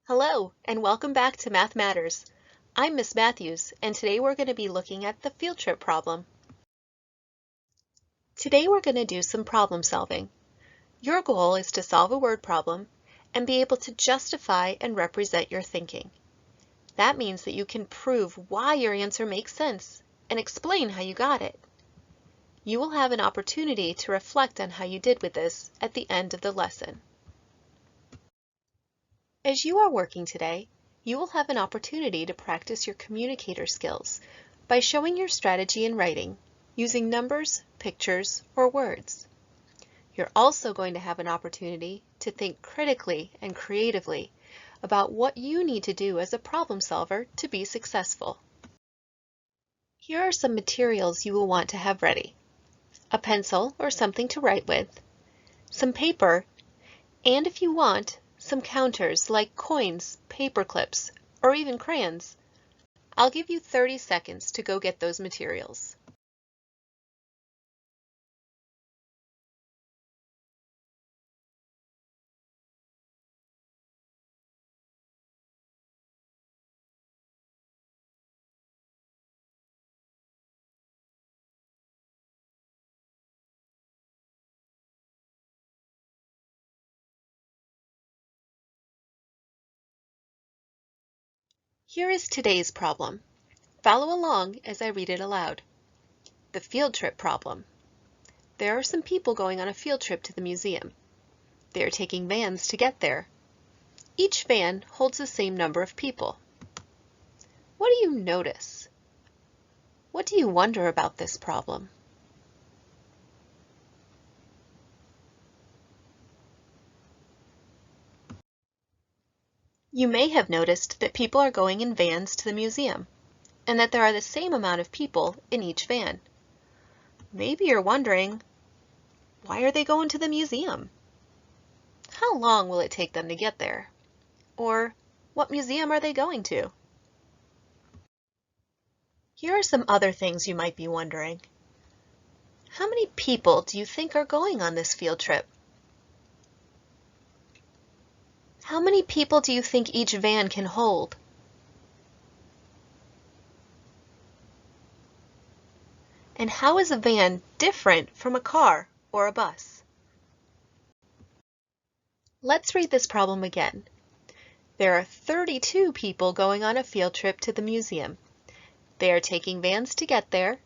Hello, and welcome back to Math Matters. I'm Miss Matthews, and today we're going to be looking at the field trip problem. Today we're going to do some problem solving. Your goal is to solve a word problem and be able to justify and represent your thinking. That means that you can prove why your answer makes sense and explain how you got it. You will have an opportunity to reflect on how you did with this at the end of the lesson. As you are working today, you will have an opportunity to practice your communicator skills by showing your strategy in writing using numbers, pictures, or words. You're also going to have an opportunity to think critically and creatively about what you need to do as a problem solver to be successful. Here are some materials you will want to have ready: a pencil or something to write with, some paper, and if you want, some counters like coins, paper clips, or even crayons. I'll give you 30 seconds to go get those materials. Here is today's problem. Follow along as I read it aloud. The field trip problem. There are some people going on a field trip to the museum. They are taking vans to get there. Each van holds the same number of people. What do you notice? What do you wonder about this problem? You may have noticed that people are going in vans to the museum, and that there are the same amount of people in each van. Maybe you're wondering, why are they going to the museum? How long will it take them to get there? Or what museum are they going to? Here are some other things you might be wondering. How many people do you think are going on this field trip? How many people do you think each van can hold? And how is a van different from a car or a bus? Let's read this problem again. There are 32 people going on a field trip to the museum. They are taking vans to get there.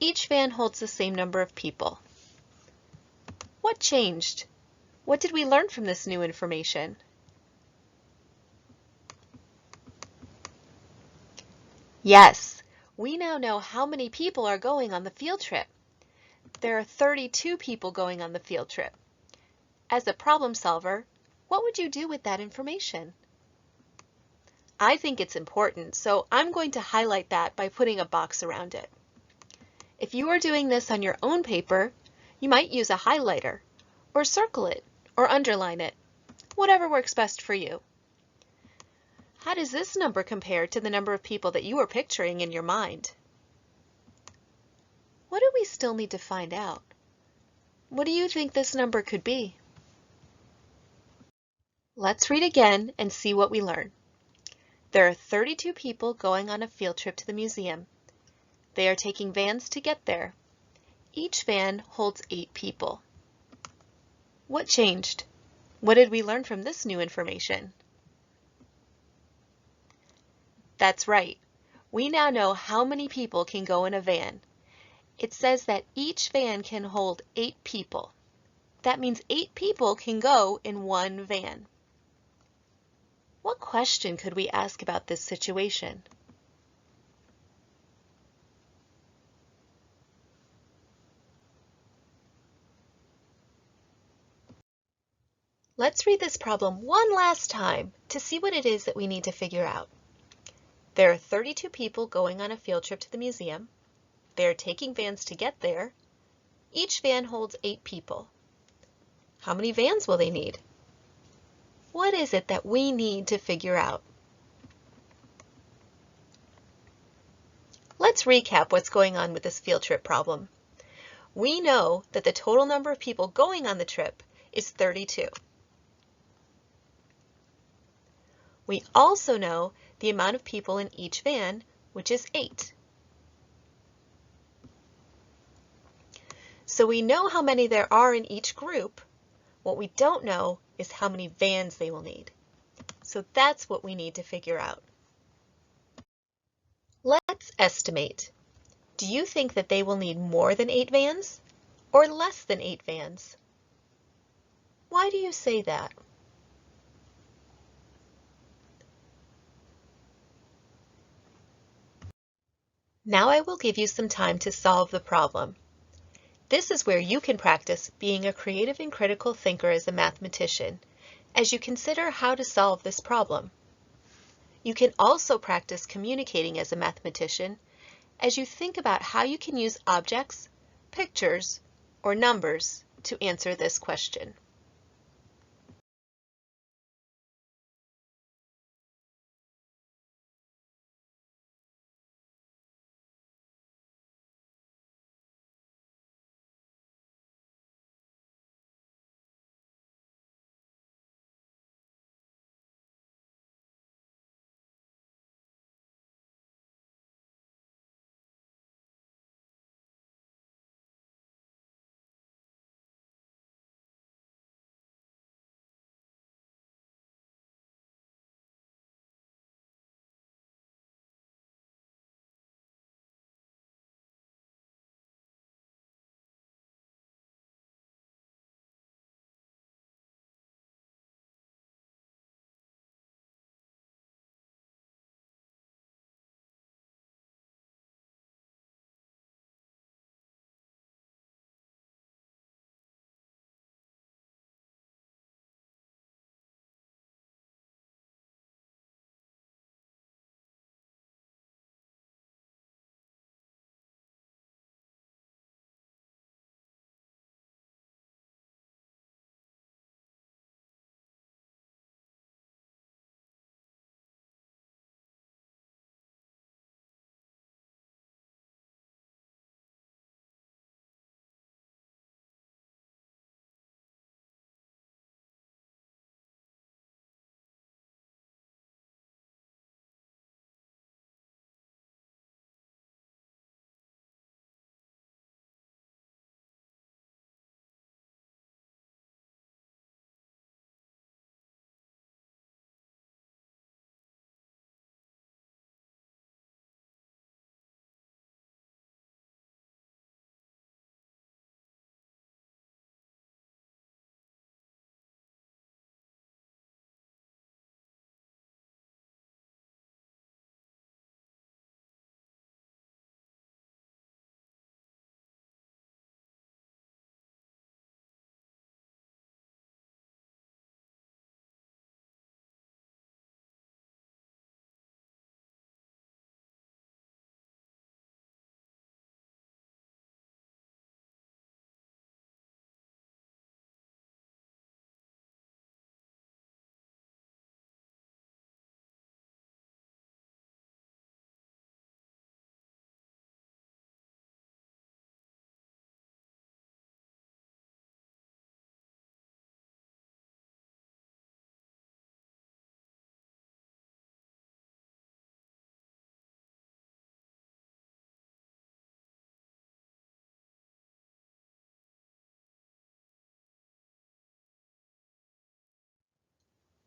Each van holds the same number of people. What changed? What did we learn from this new information? Yes, we now know how many people are going on the field trip. There are 32 people going on the field trip. As a problem solver, what would you do with that information? I think it's important, so I'm going to highlight that by putting a box around it. If you are doing this on your own paper, you might use a highlighter, or circle it, or underline it, whatever works best for you. How does this number compare to the number of people that you are picturing in your mind? What do we still need to find out? What do you think this number could be? Let's read again and see what we learn. There are 32 people going on a field trip to the museum. They are taking vans to get there. Each van holds 8 people. What changed? What did we learn from this new information? That's right. We now know how many people can go in a van. It says that each van can hold 8 people. That means 8 people can go in one van. What question could we ask about this situation? Let's read this problem one last time to see what it is that we need to figure out. There are 32 people going on a field trip to the museum. They are taking vans to get there. Each van holds 8 people. How many vans will they need? What is it that we need to figure out? Let's recap what's going on with this field trip problem. We know that the total number of people going on the trip is 32. We also know the amount of people in each van, which is 8. So we know how many there are in each group. What we don't know is how many vans they will need. So that's what we need to figure out. Let's estimate. Do you think that they will need more than 8 vans or less than 8 vans? Why do you say that? Now I will give you some time to solve the problem. This is where you can practice being a creative and critical thinker as a mathematician, as you consider how to solve this problem. You can also practice communicating as a mathematician as you think about how you can use objects, pictures, or numbers to answer this question.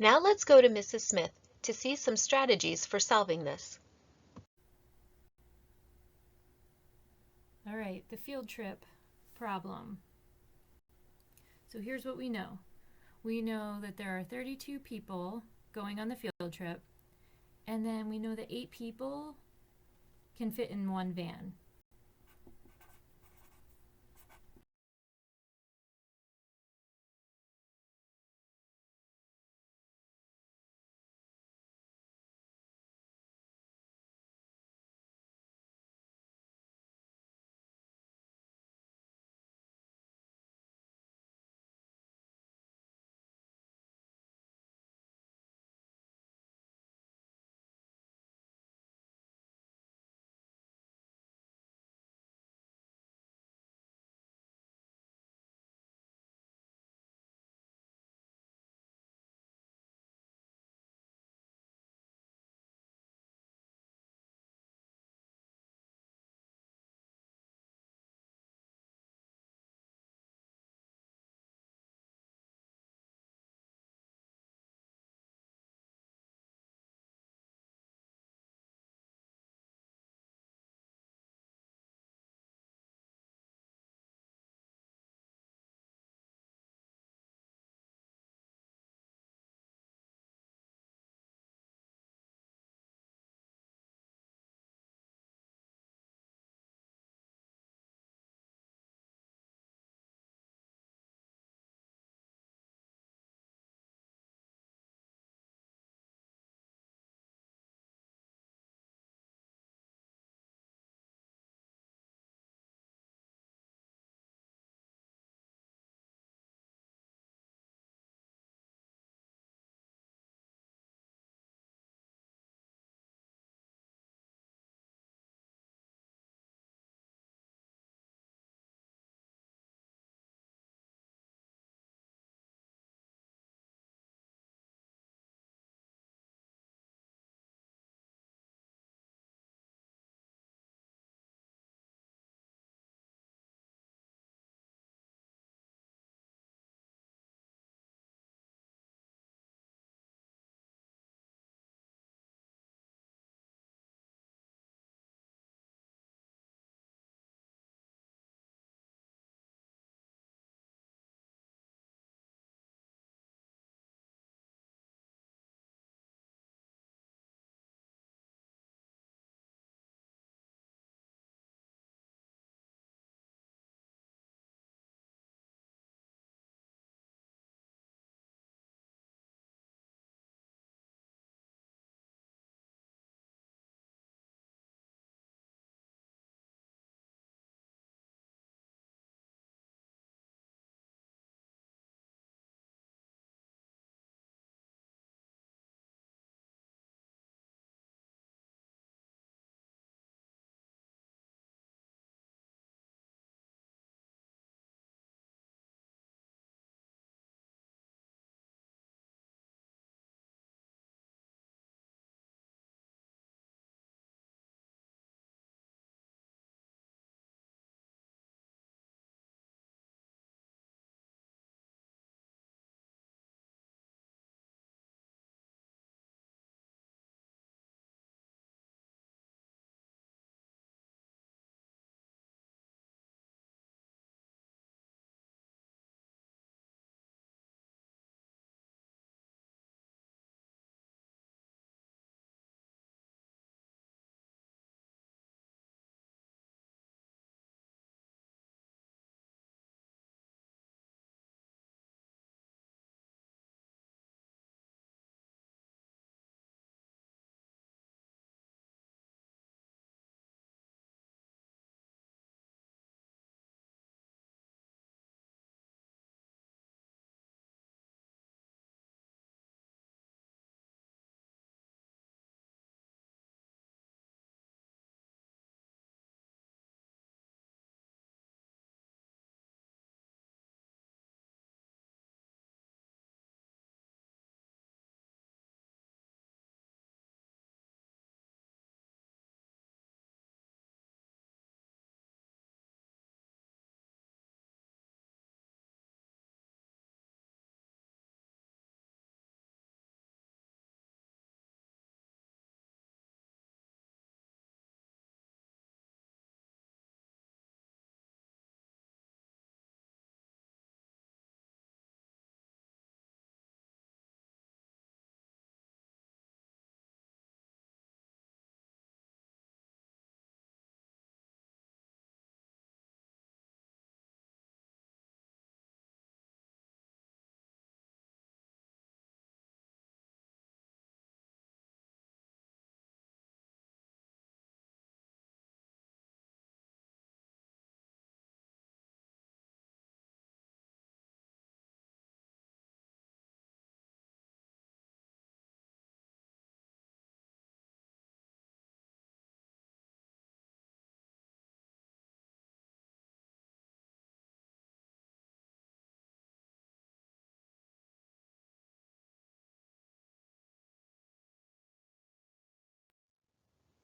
Now let's go to Mrs. Smith to see some strategies for solving this. All right, the field trip problem. So here's what we know. We know that there are 32 people going on the field trip, and then we know that 8 people can fit in one van.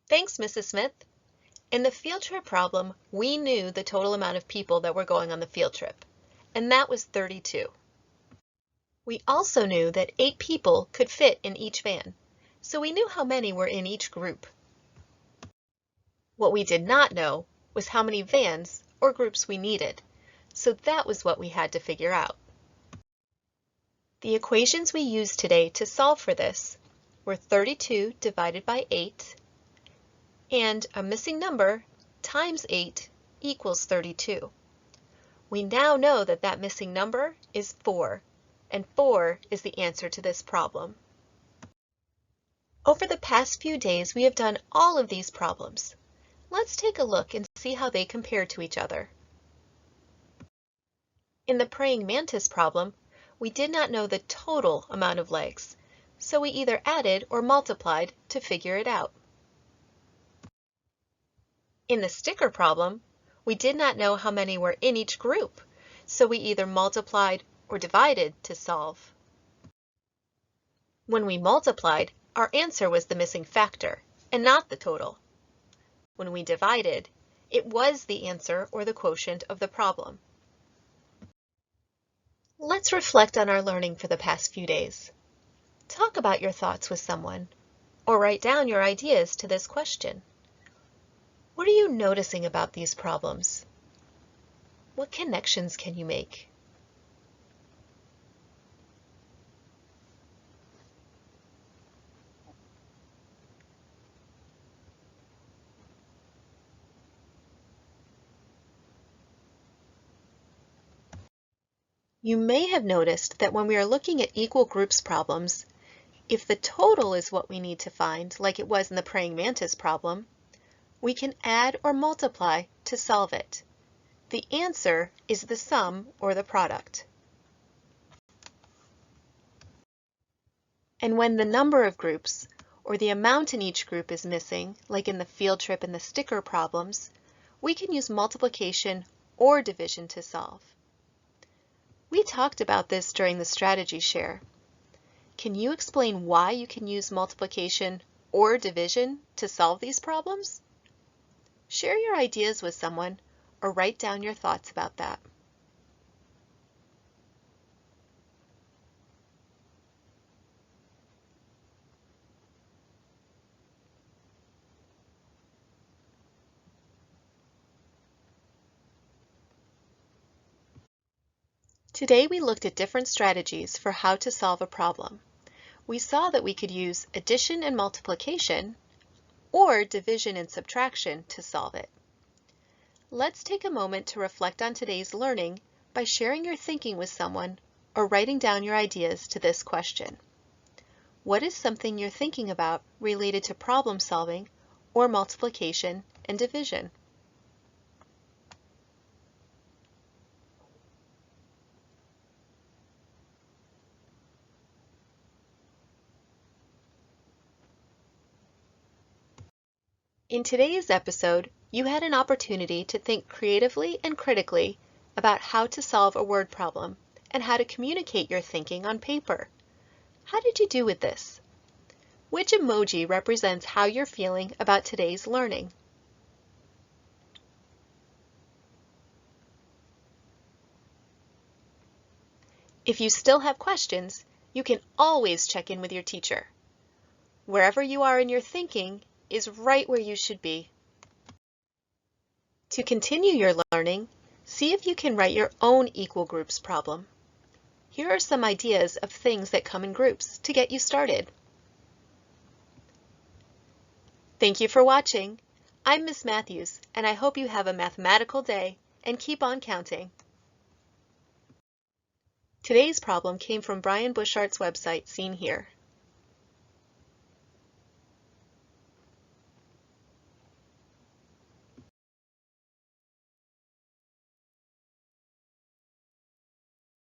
Thanks, Mrs. Smith. In the field trip problem, we knew the total amount of people that were going on the field trip, and that was 32. We also knew that 8 people could fit in each van, so we knew how many were in each group. What we did not know was how many vans or groups we needed, so that was what we had to figure out. The equations we used today to solve for this were 32 divided by 8 and a missing number times 8 equals 32. We now know that that missing number is 4, and 4 is the answer to this problem. Over the past few days, we have done all of these problems. Let's take a look and see how they compare to each other. In the praying mantis problem, we did not know the total amount of legs, so we either added or multiplied to figure it out. In the sticker problem, we did not know how many were in each group, so we either multiplied or divided to solve. When we multiplied, our answer was the missing factor and not the total. When we divided, it was the answer or the quotient of the problem. Let's reflect on our learning for the past few days. Talk about your thoughts with someone, or write down your ideas to this question. What are you noticing about these problems? What connections can you make? You may have noticed that when we are looking at equal groups problems, if the total is what we need to find, like it was in the praying mantis problem, we can add or multiply to solve it. The answer is the sum or the product. And when the number of groups or the amount in each group is missing, like in the field trip and the sticker problems, we can use multiplication or division to solve. We talked about this during the strategy share. Can you explain why you can use multiplication or division to solve these problems? Share your ideas with someone or write down your thoughts about that. Today we looked at different strategies for how to solve a problem. We saw that we could use addition and multiplication or division and subtraction to solve it. Let's take a moment to reflect on today's learning by sharing your thinking with someone or writing down your ideas to this question. What is something you're thinking about related to problem solving or multiplication and division? In today's episode, you had an opportunity to think creatively and critically about how to solve a word problem and how to communicate your thinking on paper. How did you do with this? Which emoji represents how you're feeling about today's learning? If you still have questions, you can always check in with your teacher. Wherever you are in your thinking is right where you should be. To continue your learning, see if you can write your own equal groups problem. Here are some ideas of things that come in groups to get you started. Thank you for watching. I'm Miss Matthews, and I hope you have a mathematical day and keep on counting. Today's problem came from Brian Bushart's website, seen here.